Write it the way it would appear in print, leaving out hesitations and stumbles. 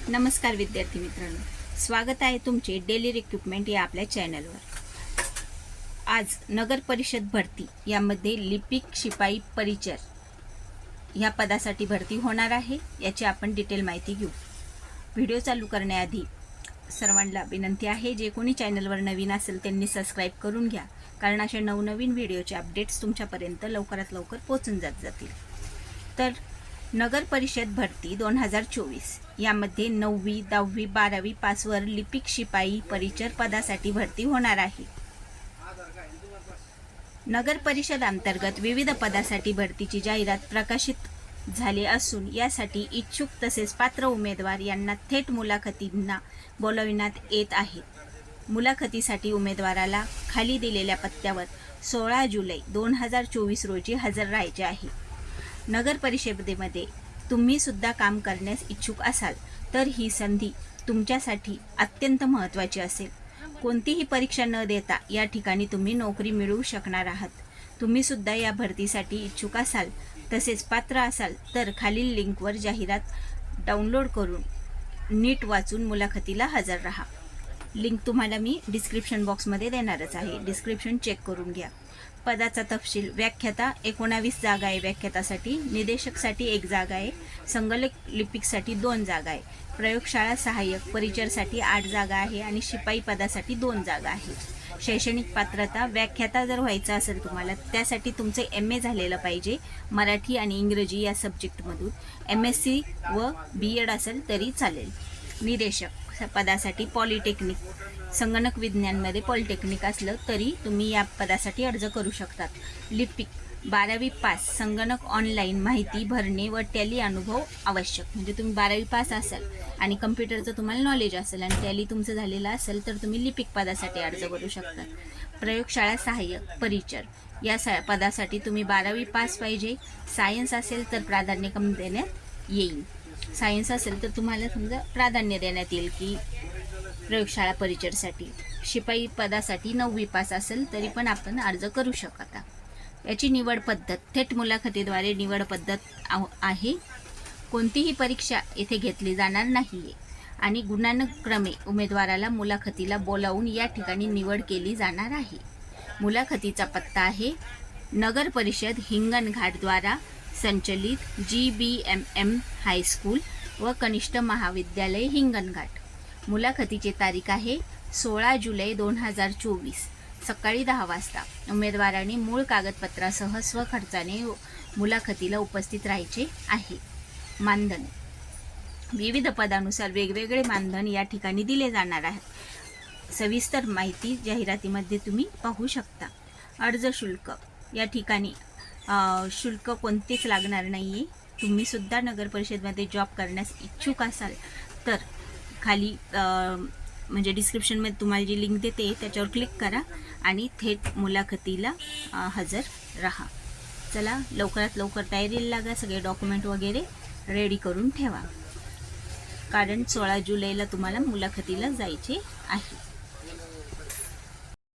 नमस्कार विद्यार्थी मित्रांनो, स्वागत आहे तुमचे डेली रिक्रुटमेंट या आपल्या चॅनलवर। आज नगर परिषद भरती यामध्ये लिपिक शिपाई परिचर ह्या पदासाठी भरती होणार आहे। याची आपण डिटेल माहिती घेऊ। व्हिडिओ चालू करण्याआधी सर्वांना विनंती आहे, जे कोणी चॅनलवर नवीन असेल त्यांनी सबस्क्राइब करून घ्या, कारण अशा नवनवीन व्हिडिओचे अपडेट्स तुमच्यापर्यंत लवकरात लवकर पोहोचून जातील। तर नगर परिषद भरती 2024 यामध्ये 9वी, 10वी, 12वी पासवर लिपिक शिपाई परिचर पदासाठी भरती होणार आहे। नगर परिषद अंतर्गत विविध पदासाठी भरतीची जाहिरात प्रकाशित झाली असून यासाठी इच्छुक तसेच पात्र उमेदवार यांना थेट मुलाखतींना बोलाविण्यात येत आहे। मुलाखतीसाठी उमेदवाराला खाली दिलेल्या पत्त्यावर 16 जुलै 2024 रोजी हजर राहायचे आहे। नगर परिषदेमध्ये तुम्ही सुद्धा काम करण्यास इच्छुक असाल तर ही संधी तुमच्यासाठी अत्यंत महत्त्वाची असेल। कोणतीही परीक्षा न देता या ठिकाणी तुम्ही नोकरी मिळवू शकणार आहात। तुम्ही सुद्धा या भरतीसाठी इच्छुक असाल तसेच पात्र असाल तर खालील लिंकवर जाहिरात डाउनलोड करून नीट वाचून मुलाखतीला हजर राहा। लिंक तुम्हाला मी डिस्क्रिप्शन बॉक्समध्ये देणारच आहे, डिस्क्रिप्शन चेक करून घ्या। पदाचा तपशील: व्याख्याता 19 जागा आहे व्याख्यातासाठी, निदेशकसाठी 1 जागा आहे, संगणक लिपिकसाठी 2 जागा आहे, प्रयोगशाळा सहाय्यक परिचरसाठी 8 जागा आहे आणि शिपाई पदासाठी 2 जागा आहे। शैक्षणिक पात्रता: व्याख्याता जर व्हायचं असेल तुम्हाला त्यासाठी तुमचे MA झालेलं पाहिजे, मराठी आणि इंग्रजी या सब्जेक्टमधून। MSc व BEd असेल तरी चालेल। निदेशक पदासाठी पॉलिटेक्निक, संगणक विज्ञानमध्ये पॉलिटेक्निक असलं तरी तुम्ही या पदासाठी अर्ज करू शकतात। लिपिक 12वी पास, संगणक ऑनलाईन माहिती भरणे व टॅली अनुभव आवश्यक। म्हणजे तुम्ही 12वी पास असाल आणि कम्प्युटरचं तुम्हाला नॉलेज असेल आणि टॅली तुमचं झालेलं असेल तर तुम्ही लिपिक पदासाठी अर्ज करू शकता। प्रयोगशाळा सहाय्यक परिचर या पदासाठी तुम्ही 12वी पास पाहिजे। सायन्स असेल तर प्राधान्यक्रम देण्यात येईल। सायन्स असेल तर तुम्हाला समजा प्राधान्य देण्यात येईल की प्रयोगशाळा परिचरसाठी। शिपाई पदासाठी 9वी पास असेल तरी पण आपण अर्ज करू शकता। याची निवड पद्धत थेट मुलाखतीद्वारे निवड पद्धत आहे। कोणतीही परीक्षा येथे घेतली जाणार नाहीये आणि गुणानुक्रमे उमेदवाराला मुलाखतीला बोलावून या ठिकाणी निवड केली जाणार आहे। मुलाखतीचा पत्ता आहे नगर परिषद हिंगणघाट द्वारा संचलित GBMM हायस्कूल व कनिष्ठ महाविद्यालय हिंगणघाट। मुलाखतीची तारीख आहे 16 जुलै 2024 सकाळी 10 वाजता। उमेदवाराने मूळ कागदपत्रासह स्वखर्चाने मुलाखतीला उपस्थित राहायचे आहे। मानधन: विविध पदानुसार वेगवेगळे मानधन या ठिकाणी दिले जाणार आहे। सविस्तर माहिती जाहिरातीमध्ये तुम्ही पाहू शकता। अर्ज शुल्क: या ठिकाणी शुल्क कोणतेच लागणार नाही आहे। तुम्ही सुद्धा नगर परिषदेमध्ये जॉब करण्यास इच्छुक असाल तर खाली म्हणजे डिस्क्रिप्शनमध्ये तुम्हाला जी लिंक देते त्याच्यावर क्लिक करा आणि थेट मुलाखतीला हजर राहा। चला लवकरात लवकर तयारीला लागा, सगळे डॉक्युमेंट वगैरे रेडी करून ठेवा, कारण 16 जुलैला तुम्हाला मुलाखतीला जायचे आहे।